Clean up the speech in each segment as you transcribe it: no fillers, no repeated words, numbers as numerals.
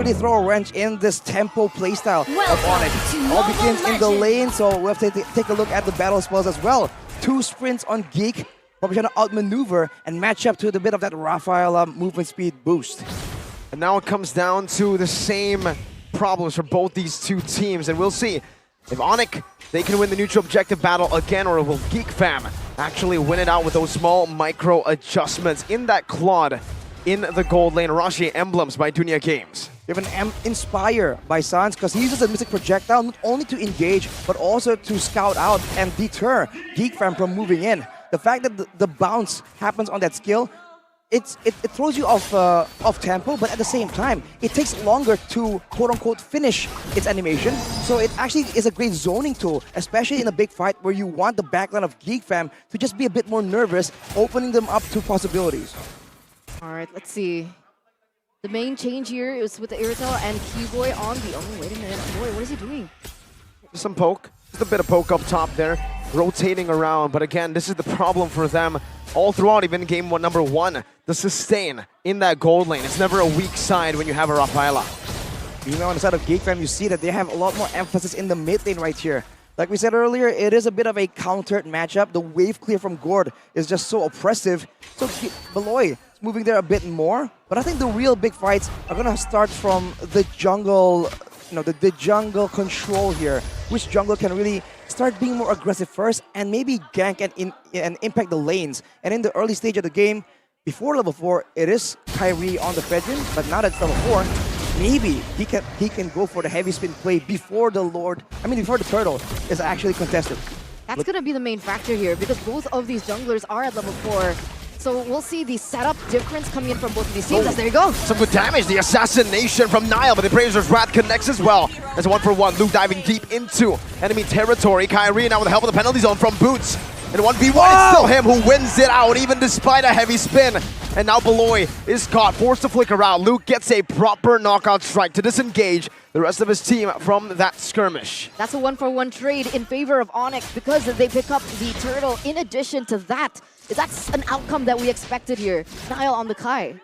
Really throw a wrench in this tempo playstyle of ONIC. All begins in the lane, so we have to take a look at the battle spells as well. 2 sprints on Geek, probably trying to outmaneuver and match up to a bit of that Raphael movement speed boost. And now it comes down to the same problems for both these two teams, and we'll see if ONIC, they can win the neutral objective battle again, or will GEEKFAM actually win it out with those small micro adjustments in that Claude in the gold lane. Rashi emblems by Dunia Games. You have an Inspire by Sans, because he uses a Mystic Projectile not only to engage, but also to scout out and deter GEEKFAM from moving in. The fact that the bounce happens on that skill, it throws you off tempo, but at the same time, it takes longer to quote-unquote finish its animation. So it actually is a great zoning tool, especially in a big fight where you want the backline of GEEKFAM to just be a bit more nervous, opening them up to possibilities. All right, let's see. The main change here is with the Irrital and Keyboy on the... Oh, wait a minute. Boy, what is he doing? Just some poke. Just a bit of poke up top there. Rotating around. But again, this is the problem for them all throughout, even game number 1. The sustain in that gold lane. It's never a weak side when you have a Rafaela. Even on the side of GEEKFAM, you see that they have a lot more emphasis in the mid lane right here. Like we said earlier, it is a bit of a countered matchup. The wave clear from Gord is just so oppressive. So Beloy moving there a bit more, but I think the real big fights are gonna start from the jungle, the jungle control here. Which jungler can really start being more aggressive first and maybe gank and impact the lanes. And in the early stage of the game, before level 4, it is Kyrie on the Fedrin, but now that it's level 4, maybe he can go for the heavy spin play before before the turtle is actually contested. That's gonna be the main factor here, because both of these junglers are at level 4. So we'll see the setup difference coming in from both of these teams. There you go. Some good damage. The assassination from Nile, but the Brazer's Wrath connects as well. There's a 1-for-1. Luke diving deep into enemy territory. Kyrie now with the help of the penalty zone from Boots. And 1v1, it's still him who wins it out, even despite a heavy spin. And now Beloy is caught, forced to flicker out. Luke gets a proper knockout strike to disengage the rest of his team from that skirmish. That's a 1-for-1 trade in favor of ONIC, because they pick up the turtle. In addition to that, that's an outcome that we expected here. Nile on the Kai.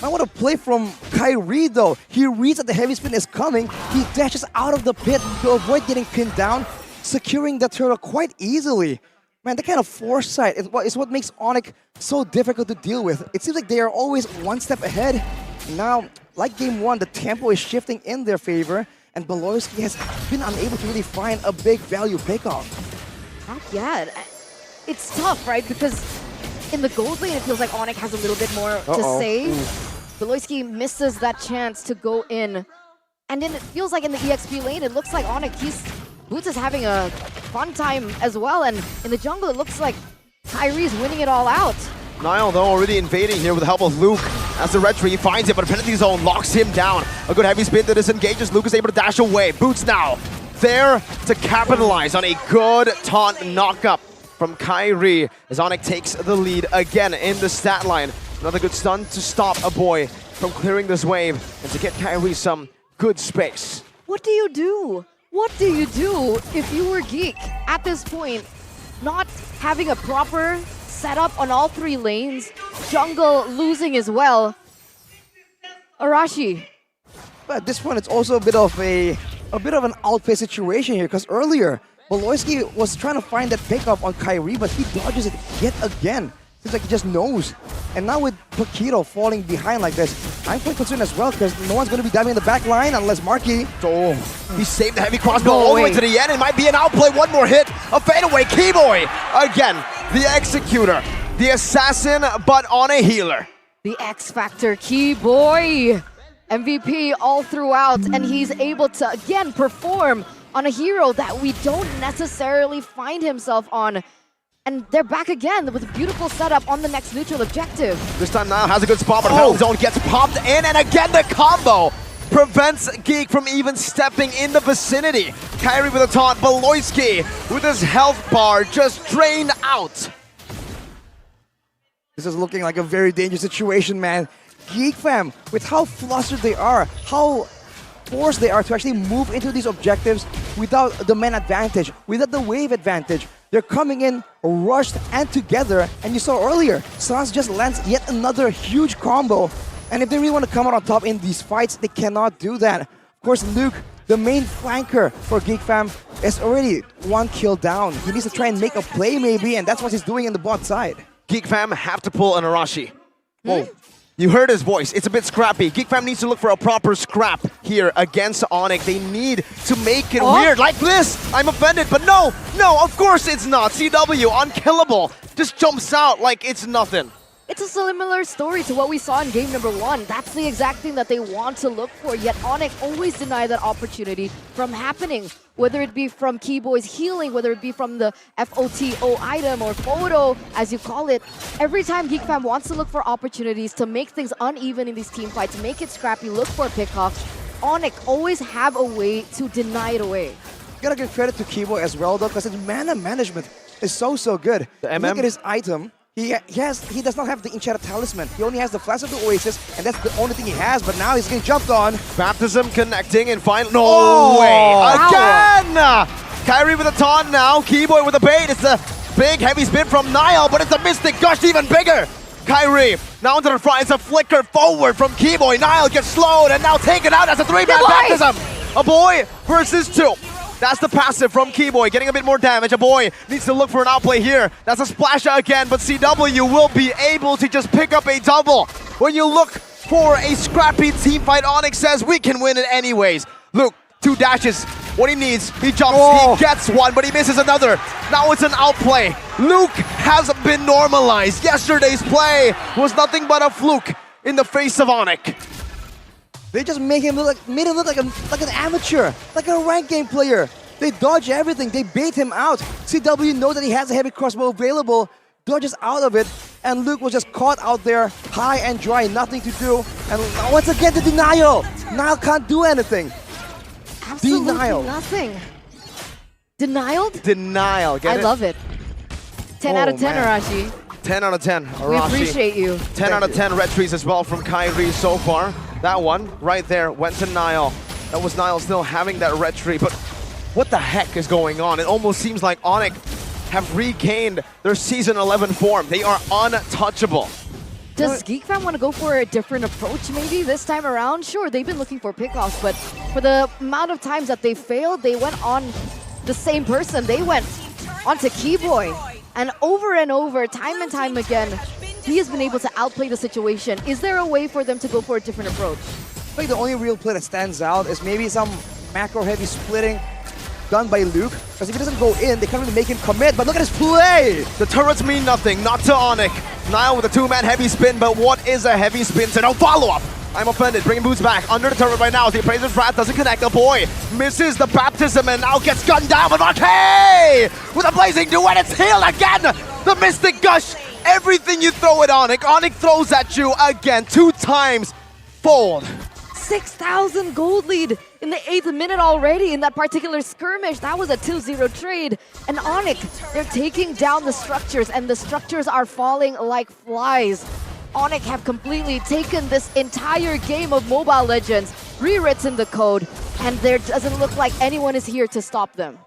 I want to play from Kyrie though. He reads that the heavy spin is coming. He dashes out of the pit to avoid getting pinned down, securing the turtle quite easily. Man, that kind of foresight is what makes ONIC so difficult to deal with. It seems like they are always one step ahead. Now, like game 1, the tempo is shifting in their favor, and Beloyski has been unable to really find a big value pickoff. Not yet. It's tough, right? Because in the gold lane, it feels like ONIC has a little bit more to say. Beloyski misses that chance to go in. And then it feels like in the EXP lane, it looks like ONIC, Boots is having a fun time as well. And in the jungle, it looks like Kyrie's winning it all out. Nile, though, already invading here with the help of Luke. As the red tree finds him, but a penalty zone locks him down. A good heavy spin to disengage. Luke is able to dash away. Boots now there to capitalize on a good taunt knock-up from Kyrie as ONIC takes the lead again in the stat line. Another good stun to stop a boy from clearing this wave and to get Kyrie some good space. What do you do? What do you do if you were Geek at this point? Not having a proper setup on all 3 lanes, jungle losing as well. Arashi. But at this point, it's also a bit of an outplay situation here, because earlier Beloyski was trying to find that pickup on Kyrie, but he dodges it yet again. Seems like he just knows. And now with Paquito falling behind like this, I'm quite concerned as well, because no one's going to be diving in the back line unless Marky. Oh, he saved the heavy crossbow all the way to the end. It might be an outplay. One more hit. A fadeaway. Keyboy again. The executor. The assassin, but on a healer. The X Factor Keyboy. MVP all throughout, and he's able to, again, perform on a hero that we don't necessarily find himself on. And they're back again with a beautiful setup on the next neutral objective. This time Nile has a good spot, but the penalty zone gets popped in, and again the combo prevents Geek from even stepping in the vicinity. Kyrie with a taunt, Beloyski with his health bar just drained out. This is looking like a very dangerous situation, man. GEEKFAM, with how flustered they are, how forced they are to actually move into these objectives without the man advantage, without the wave advantage. They're coming in rushed and together, and you saw earlier, Sans just lands yet another huge combo, And if they really want to come out on top in these fights, they cannot do that. Of course, Luke, the main flanker for GEEKFAM, is already 1 kill down. He needs to try and make a play maybe, and that's what he's doing in the bot side. GEEKFAM have to pull an Arashi. Whoa. You heard his voice. It's a bit scrappy. GEEKFAM needs to look for a proper scrap here against ONIC. They need to make it weird like this. I'm offended, but no, of course it's not. CW, unkillable, just jumps out like it's nothing. It's a similar story to what we saw in game number 1. That's the exact thing that they want to look for, yet ONIC always deny that opportunity from happening. Whether it be from Keyboy's healing, whether it be from the FOTO item or photo, as you call it. Every time GEEKFAM wants to look for opportunities to make things uneven in these team fights, make it scrappy, look for pickoffs, ONIC always have a way to deny it away. You gotta give credit to Keyboy as well though, because his mana management is so good. Look at his item. He does not have the enchanted talisman. He only has the Flash of the Oasis, and that's the only thing he has, but now he's getting jumped on. Baptism connecting and final. No way! Again! Kyrie with a taunt now. Keyboy with a bait. It's a big heavy spin from Niall, but it's a Mystic Gush even bigger. Kyrie now into the front. It's a flicker forward from Keyboy. Niall gets slowed and now taken out as a 3-man Baptism. A boy versus 2. That's the passive from Keyboy, getting a bit more damage. A boy needs to look for an outplay here. That's a splasher again, but CW will be able to just pick up a double. When you look for a scrappy team fight, ONIC says we can win it anyways. Luke, 2 dashes. What he needs, he jumps, he gets one, but he misses another. Now it's an outplay. Luke has been normalized. Yesterday's play was nothing but a fluke in the face of ONIC. They just made him look like an amateur, like a ranked game player. They dodge everything, they bait him out. CW know that he has a heavy crossbow available, dodges out of it, and Luke was just caught out there, high and dry, nothing to do. And once again, the denial. Niall can't do anything. Absolutely Denial. nothing. Denialed? Denial, get I it? love it. 10 out of 10, man. Arashi. 10 out of 10, Arashi. We appreciate you. 10 out of 10 retries as well from Kyrie so far. That one right there went to Niall. That was Niall still having that retry, but what the heck is going on? It almost seems like ONIC have regained their Season 11 form. They are untouchable. Does GEEKFAM want to go for a different approach maybe this time around? Sure, they've been looking for pickoffs, but for the amount of times that they failed, they went on the same person. They went onto Keyboy. And over, time and time again, he has been able to outplay the situation. Is there a way for them to go for a different approach? I think the only real play that stands out is maybe some macro-heavy splitting done by Luke. Because if he doesn't go in, they can't really make him commit. But look at his play! The turrets mean nothing, not to ONIC. Niall with a 2-man heavy spin, but what is a heavy spin to no follow-up? I'm offended, bringing Boots back under the turret right now. The Appraiser's Wrath doesn't connect. A boy misses the Baptism and now gets gunned down. But Marquet with a blazing duet, it's healed again! The Mystic Gush, everything you throw at ONIC, ONIC throws at you again, 2 times fold. 6,000 gold lead in the 8th minute already in that particular skirmish. That was a 2-0 trade. And ONIC, they're taking down the structures, and the structures are falling like flies. ONIC have completely taken this entire game of Mobile Legends, rewritten the code, and there doesn't look like anyone is here to stop them.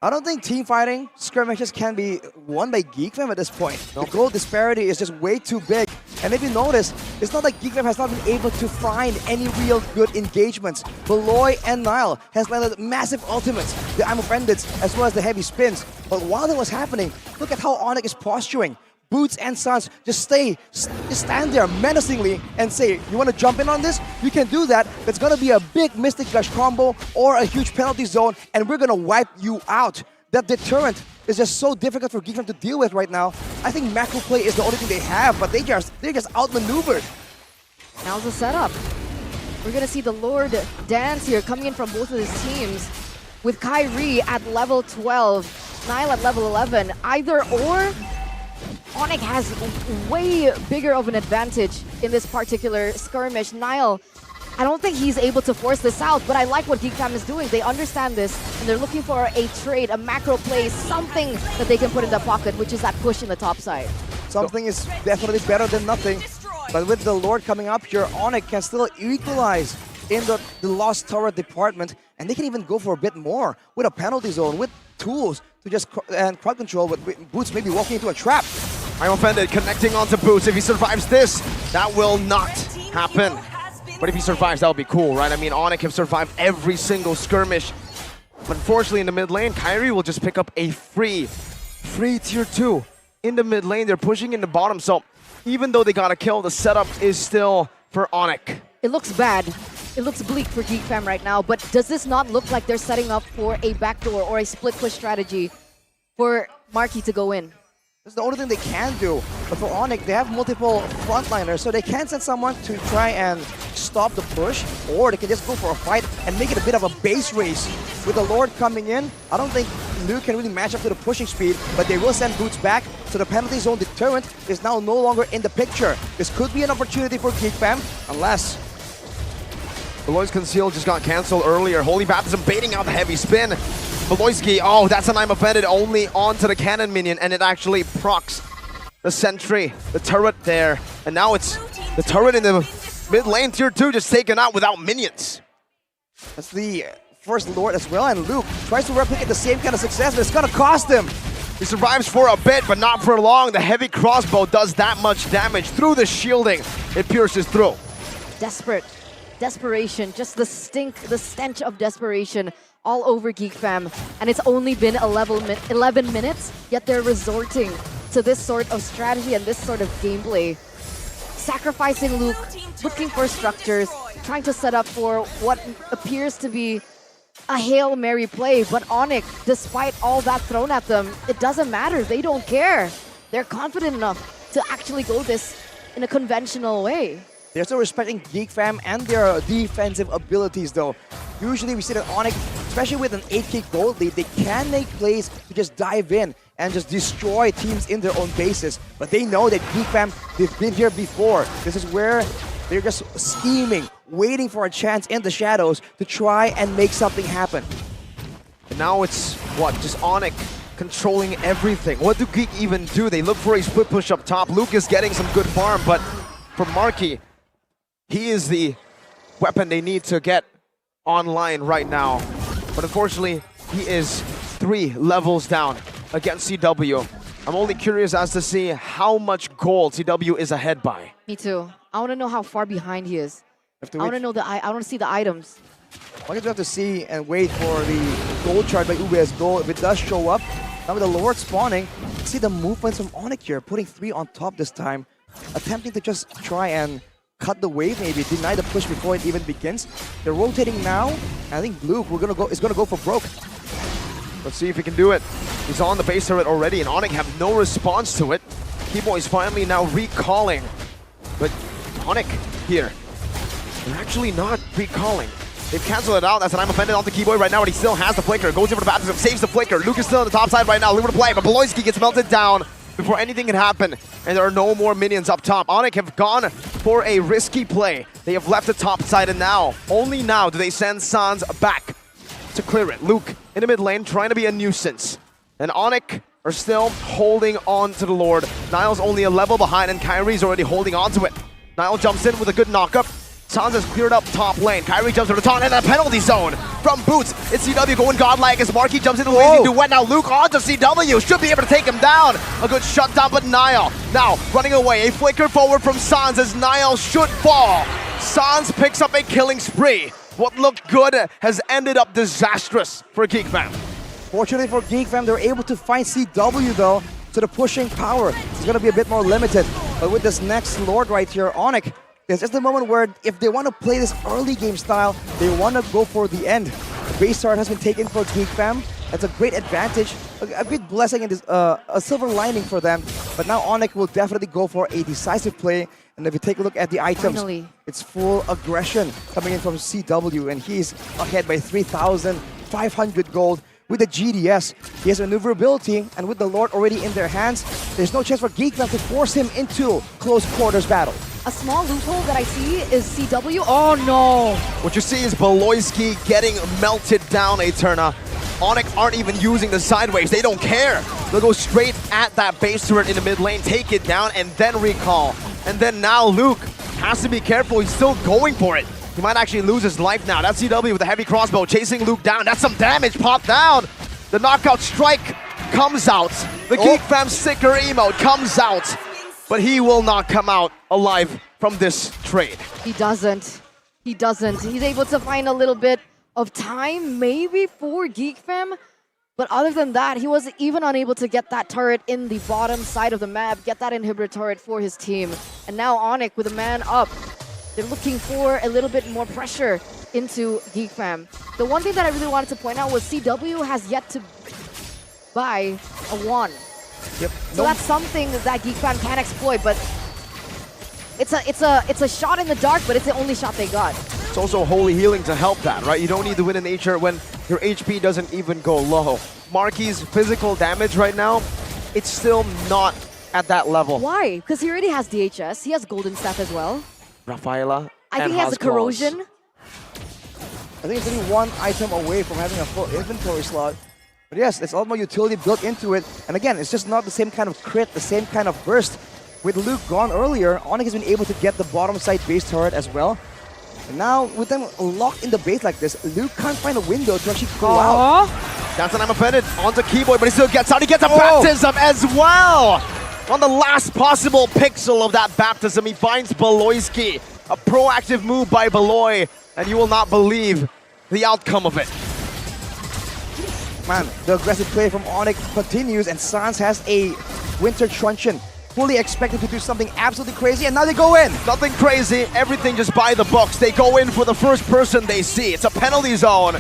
I don't think team fighting skirmishes can be won by GEEKFAM at this point. The goal disparity is just way too big. And if you notice, it's not like GEEKFAM has not been able to find any real good engagements. Beloy and Niall has landed massive ultimates, the I'm Offended, as well as the heavy spins. But while that was happening, look at how ONIC is posturing. Boots and Suns just stand there menacingly and say, you want to jump in on this? You can do that. It's going to be a big Mystic Gush combo or a huge penalty zone, and we're going to wipe you out. That deterrent is just so difficult for GEEKFAM to deal with right now. I think macro play is the only thing they have, but they're just outmaneuvered. Now's the setup. We're going to see the Lord dance here coming in from both of his teams with Kyrie at level 12, Niall at level 11. Either or, ONIC has way bigger of an advantage in this particular skirmish. Niall, I don't think he's able to force this out, but I like what GEEKFAM is doing. They understand this, and they're looking for a trade, a macro play, something that they can put in their pocket, which is that push in the top side. Something is definitely better than nothing. But with the Lord coming up here, ONIC can still equalize in the lost turret department, and they can even go for a bit more with a penalty zone, with tools to just crowd control, with Boots maybe walking into a trap. I'm Offended connecting onto Boots. If he survives this, that will not happen. But if he survives, that would be cool, right? I mean, ONIC have survived every single skirmish. Unfortunately, in the mid lane, Kyrie will just pick up a free tier 2 in the mid lane. They're pushing in the bottom, so even though they got a kill, the setup is still for ONIC. It looks bad. It looks bleak for GeekFam right now, but does this not look like they're setting up for a backdoor or a split push strategy for Marky to go in? That's the only thing they can do. But for ONIC, they have multiple frontliners, so they can send someone to try and stop the push, or they can just go for a fight and make it a bit of a base race. With the Lord coming in, I don't think Luke can really match up to the pushing speed, but they will send Boots back, so the penalty zone deterrent is now no longer in the picture. This could be an opportunity for GeekFam, unless... Beloy's Conceal just got cancelled earlier. Holy Baptism baiting out the heavy spin. Beloyski, oh, that's an I'm offended only onto the cannon minion, and it actually procs the sentry, the turret there. And now it's the turret in the mid lane, tier 2, just taken out without minions. That's the first Lord as well, and Luke tries to replicate the same kind of success, but it's gonna cost him. He survives for a bit, but not for long. The heavy crossbow does that much damage through the shielding. It pierces through. Desperation, just the stench of desperation all over GeekFam, and it's only been 11 minutes, yet they're resorting to this sort of strategy and this sort of gameplay. Sacrificing Luke, looking for structures, trying to set up for what appears to be a Hail Mary play, but ONIC, despite all that thrown at them, it doesn't matter, they don't care. They're confident enough to actually go this in a conventional way. They're still respecting GeekFam and their defensive abilities though. Usually we see that ONIC, especially with an 8k gold lead, they can make plays to just dive in and just destroy teams in their own bases. But they know that GeekFam, they've been here before. This is where they're just scheming, waiting for a chance in the shadows to try and make something happen. And now it's, what, just ONIC controlling everything. What do Geek even do? They look for a split push up top. Luke is getting some good farm, but for Marky, he is the weapon they need to get online right now. But unfortunately, he is 3 levels down against CW. I'm only curious as to see how much gold CW is ahead by. Me too. I want to know how far behind he is. I want to know I want to see the items. I guess we have to see and wait for the gold chart by UBS Gold. If it does show up, now with the Lord spawning, see the movements from ONIC here, putting 3 on top this time, attempting to just try and cut the wave, maybe deny the push before it even begins. They're rotating now. I think Luke is gonna go for broke. Let's see if he can do it. He's on the base turret already, and ONIC have no response to it. Keyboy's finally now recalling, but ONIC here, they're actually not recalling. They've canceled it out. That's an I'm offended onto Keyboy right now, but he still has the flicker. Goes in for the baptism, saves the flicker. Luke is still on the top side right now. Luke to play, but Beloyski gets melted down before anything can happen, and there are no more minions up top. ONIC have gone for a risky play. They have left the top side, and now, only now, do they send Sans back to clear it. Luke in the mid lane trying to be a nuisance. And ONIC are still holding on to the Lord. Niall's only a level behind, and Kyrie's already holding on to it. Niall jumps in with a good knockup. Sans has cleared up top lane. Kyrie jumps to the taunt and a penalty zone from Boots. It's CW going godlike as Marky jumps into the lazy duet. Now Luke onto CW. Should be able to take him down. A good shutdown, but Niall now running away. A flicker forward from Sans as Niall should fall. Sans picks up a killing spree. What looked good has ended up disastrous for GeekFam. Fortunately for GeekFam, they're able to find CW though, so the pushing power is gonna be a bit more limited. But with this next Lord right here, ONIC, it's just the moment where if they want to play this early game style, they want to go for the end. The base start has been taken for GeekFam. That's a great advantage, a good blessing, and a silver lining for them. But now ONIC will definitely go for a decisive play. And if you take a look at the items, it's full aggression coming in from CW, and he's ahead by 3,500 gold. With the GDS, he has maneuverability, and with the Lord already in their hands, there's no chance for GeekFam to force him into close quarters battle. A small loophole that I see is CW. Oh no! What you see is Beloyski getting melted down, Eterna. ONIC aren't even using the sideways. They don't care. They'll go straight at that base turret in the mid lane, take it down, and then recall. And then now Luke has to be careful. He's still going for it. He might actually lose his life now. That's CW with a heavy crossbow chasing Luke down. That's some damage. Popped down. The knockout strike comes out. The GeekFam sticker emote comes out. But he will not come out alive from from this trade. He doesn't. He doesn't. He's able to find a little bit of time, maybe for GEEKFAM. But other than that, he was even unable to get that turret in the bottom side of the map, get that inhibitor turret for his team. And now ONIC with a man up. They're looking for a little bit more pressure into GEEKFAM. The one thing that I really wanted to point out was CW has yet to buy a 1. Yep. So that's something that GEEKFAM can exploit, but it's a shot in the dark, but it's the only shot they got. It's also holy healing to help that, right? You don't need to win in nature when your HP doesn't even go low. Marky's physical damage right now, it's still not at that level. Why? Because he already has DHS, he has Golden Staff as well. Rafaela I think he has a Corrosion. I think it's only one item away from having a full inventory slot. But yes, there's a lot more utility built into it. And again, it's just not the same kind of crit, the same kind of burst. With Luke gone earlier, ONIC has been able to get the bottom side base turret as well. And now, with them locked in the base like this, Luke can't find a window to actually go out. That's an I'm offended onto Keyboy, but he still gets out. He gets a baptism as well! On the last possible pixel of that baptism, he finds Beloyski. A proactive move by Beloy, and you will not believe the outcome of it. Man, the aggressive play from ONIC continues, and Sans has a Winter Truncheon. Fully expected to do something absolutely crazy, and now they go in. Nothing crazy, everything just by the books. They go in for the first person they see. It's a penalty zone.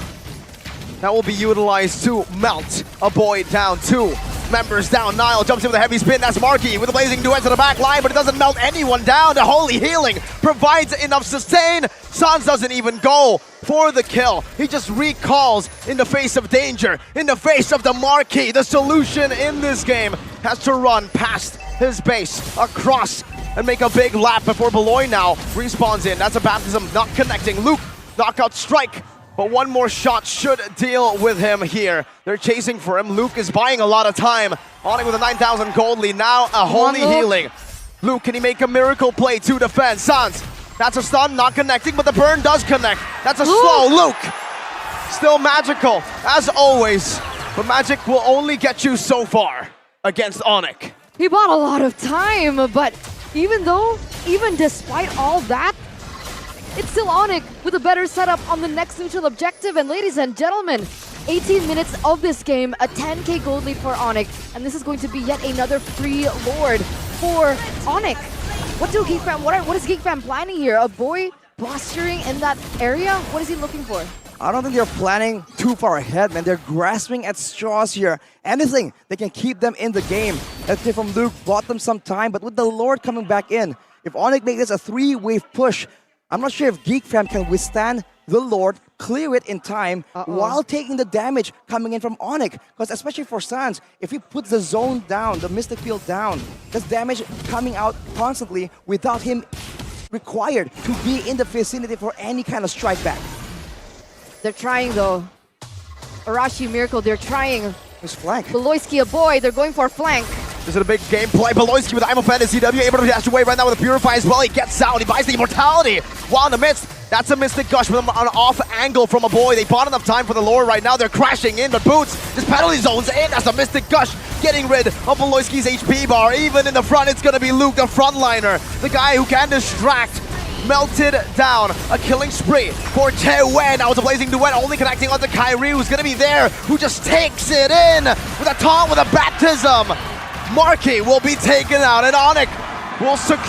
That will be utilized to melt a boy down. 2 members down. Nile jumps in with a heavy spin. That's Marky with a blazing duet to the back line, but it doesn't melt anyone down. The holy healing provides enough sustain. Sans doesn't even go for the kill. He just recalls in the face of danger, in the face of the Marquee. The solution in this game has to run past his base, across, and make a big lap before Beloy now respawns in. That's a baptism not connecting. Luke, knockout strike, but one more shot should deal with him here. They're chasing for him. Luke is buying a lot of time. ONIC with a 9,000 gold lead. Now a holy healing. Luke, can he make a miracle play to defend? Sans, that's a stun, not connecting, but the burn does connect. That's a slow. Luke, still magical, as always. But magic will only get you so far against ONIC. He bought a lot of time, but even despite all that, it's still ONIC with a better setup on the next neutral objective. And ladies and gentlemen, 18 minutes of this game, a 10k gold lead for ONIC, and this is going to be yet another free lord for ONIC. What is GEEKFAM planning here? A boy posturing in that area? What is he looking for? I don't think they're planning too far ahead, man. They're grasping at straws here. Anything that can keep them in the game. That play from Luke bought them some time, but with the Lord coming back in, if ONIC makes this a 3-wave push, I'm not sure if GEEKFAM can withstand the Lord, clear it in time while taking the damage coming in from ONIC. Because especially for Sans, if he puts the zone down, the Mystic Field down, there's damage coming out constantly without him required to be in the vicinity for any kind of strike back. They're trying though. Arashi Miracle, they're trying. His flank. Beloyski a boy, they're going for a flank. This is a big gameplay. Beloyski with I'm offended. CW able to dash away right now with a Purify as well. He gets out. He buys the immortality. While in the midst, that's a Mystic Gush with an off angle from a boy. They bought enough time for the lore right now. They're crashing in, but Boots, this penalty zone's in. That's a Mystic Gush getting rid of Beloyski's HP bar. Even in the front, it's going to be Luke, the frontliner. The guy who can distract. Melted down. A killing spree for Taewen. Now it's a blazing duet only connecting onto Kyrie, who's going to be there, who just takes it in with a taunt, with a baptism. Marky will be taken out, and ONIC will secure